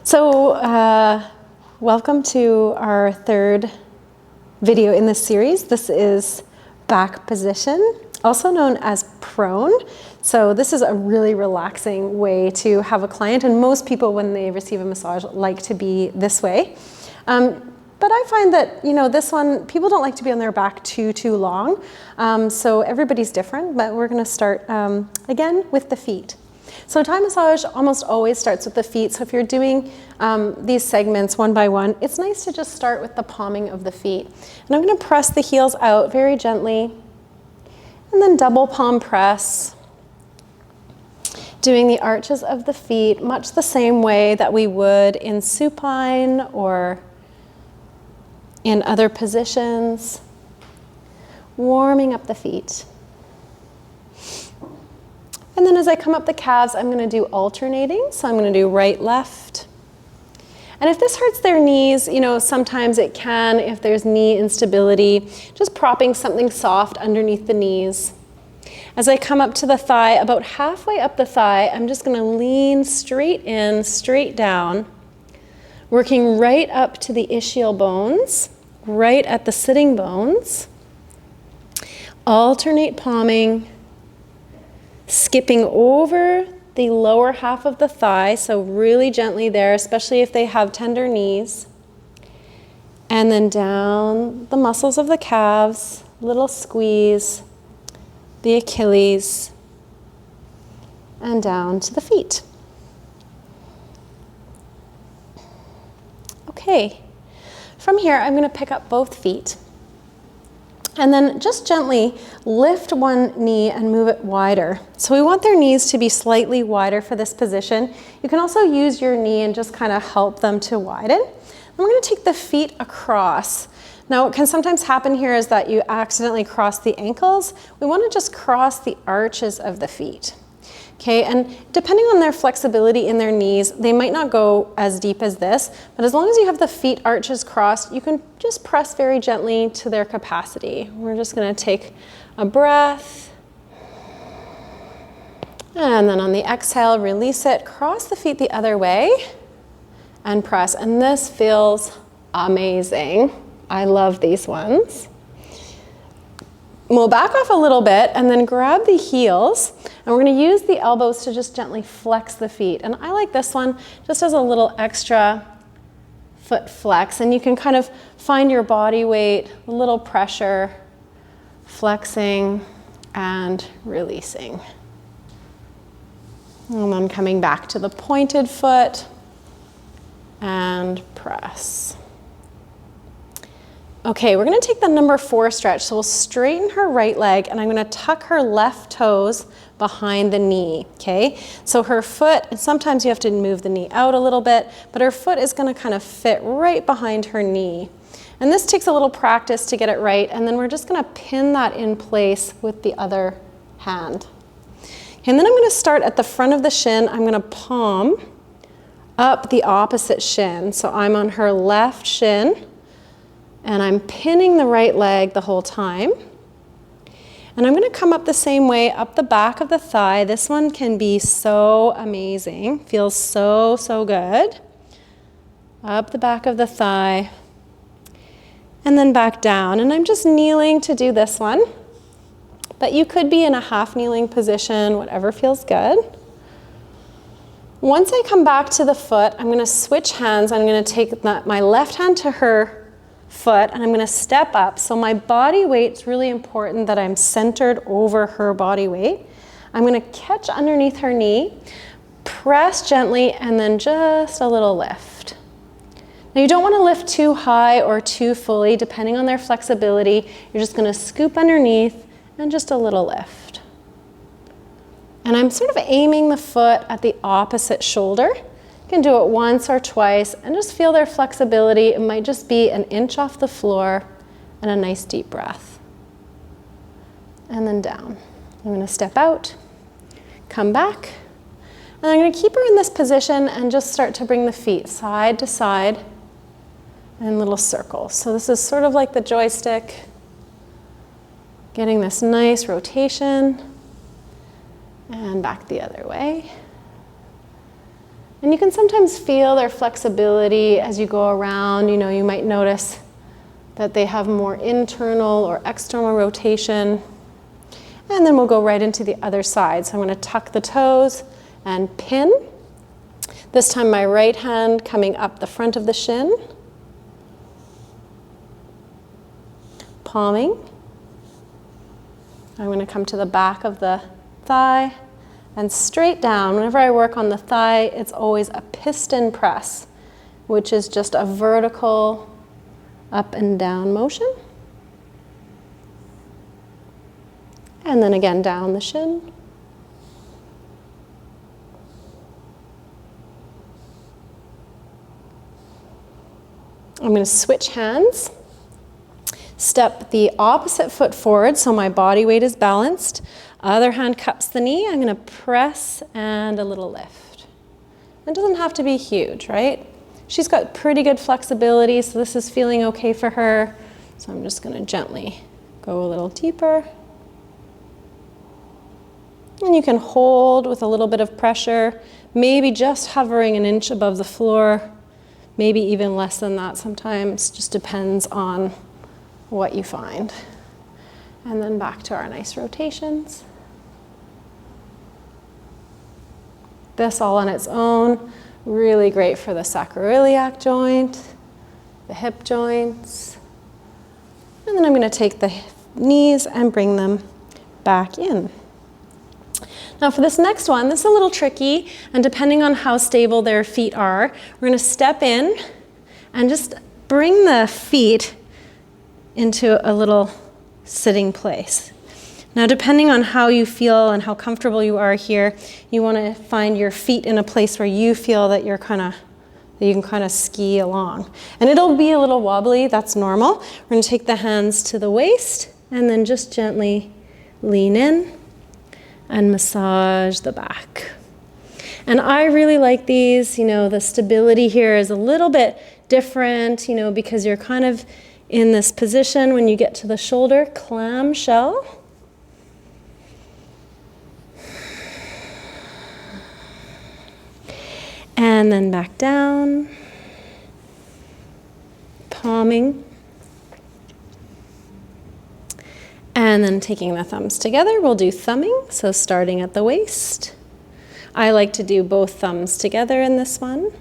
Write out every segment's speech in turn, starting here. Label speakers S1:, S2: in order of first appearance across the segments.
S1: So, welcome to our third video in this series. This is back position, also known as prone. So this is a really relaxing way to have a client, and most people when they receive a massage like to be this way. But I find that, this one, people don't like to be on their back too long. So everybody's different, but we're gonna start again with the feet. So Thai massage almost always starts with the feet. So if you're doing these segments one by one, it's nice to just start with the palming of the feet. And I'm gonna press the heels out very gently, and then double palm press. Doing the arches of the feet, much the same way that we would in supine or in other positions. Warming up the feet. And then as I come up the calves, I'm gonna do alternating. So I'm gonna do right, left. And if this hurts their knees, sometimes it can, if there's knee instability, just propping something soft underneath the knees. As I come up to the thigh, about halfway up the thigh, I'm just gonna lean straight in, straight down, working right up to the ischial bones, right at the sitting bones. Alternate palming, skipping over the lower half of the thigh, so really gently there, especially if they have tender knees. And then down the muscles of the calves, little squeeze, the Achilles, and down to the feet. Okay, from here I'm going to pick up both feet. And then just gently lift one knee and move it wider. So we want their knees to be slightly wider for this position. You can also use your knee and just kind of help them to widen. And we're going to take the feet across. Now what can sometimes happen here is that you accidentally cross the ankles. We want to just cross the arches of the feet. Okay, and depending on their flexibility in their knees, they might not go as deep as this, but as long as you have the feet arches crossed, you can just press very gently to their capacity. We're just going to take a breath. And then on the exhale, release it, cross the feet the other way, and press. And this feels amazing. I love these ones. We'll back off a little bit and then grab the heels, and we're going to use the elbows to just gently flex the feet. And I like this one just as a little extra foot flex, and you can kind of find your body weight, a little pressure, flexing and releasing. And then coming back to the pointed foot and press. Okay, we're gonna take the number 4 stretch. So we'll straighten her right leg, and I'm gonna tuck her left toes behind the knee, okay? So her foot, and sometimes you have to move the knee out a little bit, but her foot is gonna kind of fit right behind her knee. And this takes a little practice to get it right, and then we're just gonna pin that in place with the other hand. And then I'm gonna start at the front of the shin. I'm gonna palm up the opposite shin. So I'm on her left shin, and I'm pinning the right leg the whole time. And I'm gonna come up the same way, up the back of the thigh. This one can be so amazing. Feels so, so good. Up the back of the thigh. And then back down. And I'm just kneeling to do this one. But you could be in a half kneeling position, whatever feels good. Once I come back to the foot, I'm gonna switch hands. I'm gonna take my left hand to her foot, and I'm going to step up. So my body weight's really important that I'm centered over her body weight. I'm going to catch underneath her knee, press gently, and then just a little lift. Now you don't want to lift too high or too fully, depending on their flexibility. You're just going to scoop underneath and just a little lift. And I'm sort of aiming the foot at the opposite shoulder. You can do it once or twice and just feel their flexibility. It might just be an inch off the floor and a nice deep breath. And then down. I'm going to step out, come back, and I'm going to keep her in this position and just start to bring the feet side to side in little circles. So this is sort of like the joystick, getting this nice rotation, and back the other way. And you can sometimes feel their flexibility as you go around. You know, you might notice that they have more internal or external rotation. And then we'll go right into the other side. So I'm going to tuck the toes and pin. This time my right hand coming up the front of the shin. Palming. I'm going to come to the back of the thigh and straight down. Whenever I work on the thigh, it's always a piston press, which is just a vertical up and down motion. And then again down the shin. I'm going to switch hands. Step the opposite foot forward so my body weight is balanced. Other hand cups the knee. I'm going to press and a little lift. It doesn't have to be huge, right? She's got pretty good flexibility, so this is feeling okay for her. So I'm just going to gently go a little deeper. And you can hold with a little bit of pressure, maybe just hovering an inch above the floor, maybe even less than that sometimes. Just depends on what you find. And then back to our nice rotations. This all on its own, really great for the sacroiliac joint, the hip joints. And then I'm going to take the knees and bring them back in. Now for this next one, this is a little tricky, and depending on how stable their feet are, we're going to step in and just bring the feet into a little sitting place. Now, depending on how you feel and how comfortable you are here, you want to find your feet in a place where you feel that you can kind of ski along. And it'll be a little wobbly, that's normal. We're going to take the hands to the waist and then just gently lean in and massage the back. And I really like these, you know, the stability here is a little bit different, you know, because you're kind of in this position when you get to the shoulder, clamshell. And then back down, palming. And then taking the thumbs together, we'll do thumbing, so starting at the waist. I like to do both thumbs together in this one.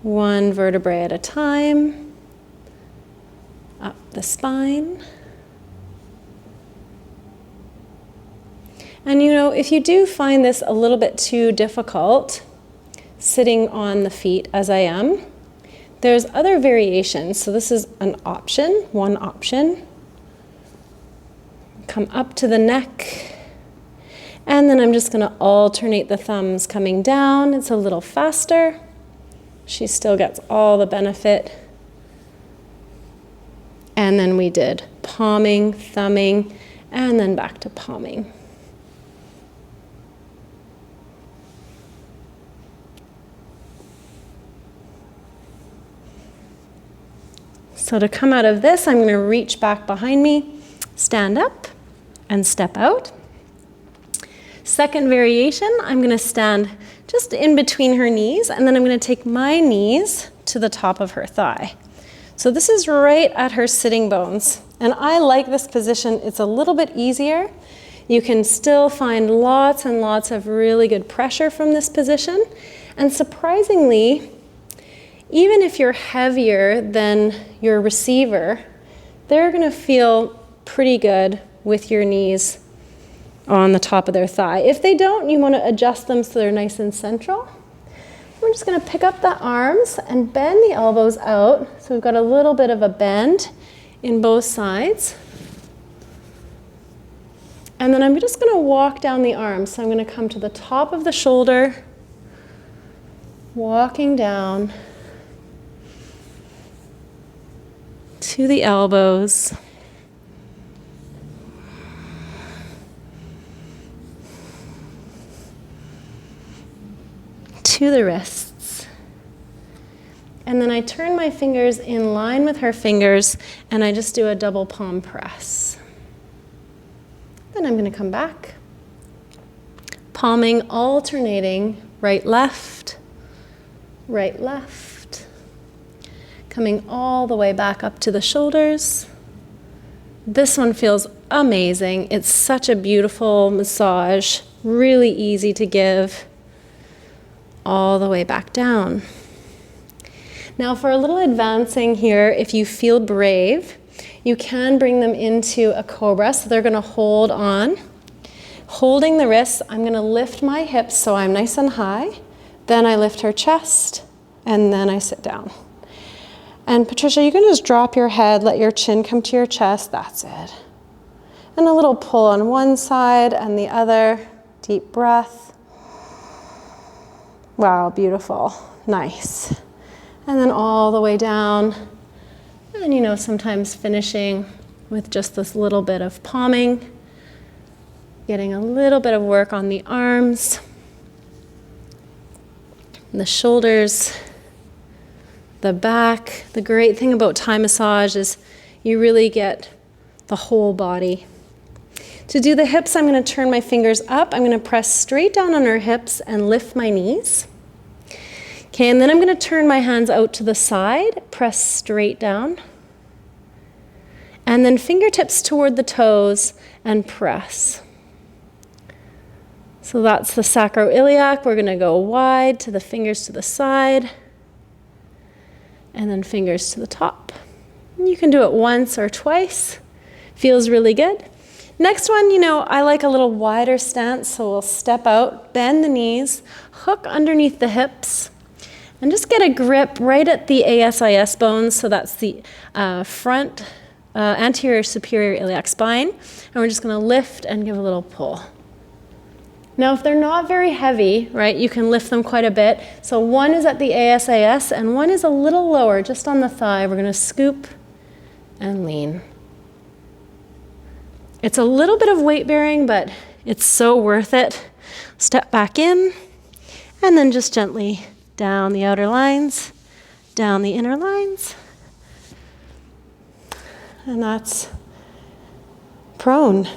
S1: One vertebrae at a time, up the spine. And you know, if you do find this a little bit too difficult, sitting on the feet as I am, there's other variations. So this is an option, one option. Come up to the neck, and then I'm just going to alternate the thumbs coming down. It's a little faster. She still gets all the benefit. And then we did palming, thumbing, and then back to palming. So to come out of this, I'm going to reach back behind me, stand up, and step out. Second variation, I'm going to stand just in between her knees, and then I'm going to take my knees to the top of her thigh. So this is right at her sitting bones. And I like this position. It's a little bit easier. You can still find lots and lots of really good pressure from this position. And surprisingly, even if you're heavier than your receiver, they're going to feel pretty good with your knees on the top of their thigh. If they don't, you want to adjust them so they're nice and central. We're just going to pick up the arms and bend the elbows out. So we've got a little bit of a bend in both sides. And then I'm just going to walk down the arms. So I'm going to come to the top of the shoulder, walking down to the elbows. To the wrists. And then I turn my fingers in line with her fingers and I just do a double palm press. Then I'm going to come back, palming, alternating right, left, right, left. Coming all the way back up to the shoulders. This one feels amazing. It's such a beautiful massage, really easy to give. All the way back down. Now for a little advancing here, if you feel brave, you can bring them into a cobra. So they're going to hold on. Holding the wrists, I'm going to lift my hips so I'm nice and high. Then I lift her chest, and then I sit down. And Patricia, you can just drop your head, let your chin come to your chest. That's it. And a little pull on one side and the other. Deep breath. Wow, beautiful. Nice. And then all the way down. And you know, sometimes finishing with just this little bit of palming. Getting a little bit of work on the arms. The shoulders. The back. The great thing about Thai massage is you really get the whole body. To do the hips, I'm going to turn my fingers up. I'm going to press straight down on her hips and lift my knees. Okay, and then I'm going to turn my hands out to the side, press straight down. And then fingertips toward the toes and press. So that's the sacroiliac. We're going to go wide to the fingers to the side. And then fingers to the top. And you can do it once or twice. Feels really good. Next one, you know, I like a little wider stance, so we'll step out, bend the knees, hook underneath the hips, and just get a grip right at the ASIS bones, so that's the front anterior superior iliac spine, and we're just going to lift and give a little pull. Now, if they're not very heavy, right, you can lift them quite a bit. So one is at the ASIS, and one is a little lower, just on the thigh. We're going to scoop and lean. It's a little bit of weight bearing, but it's so worth it. Step back in, and then just gently down the outer lines, down the inner lines. And that's prone.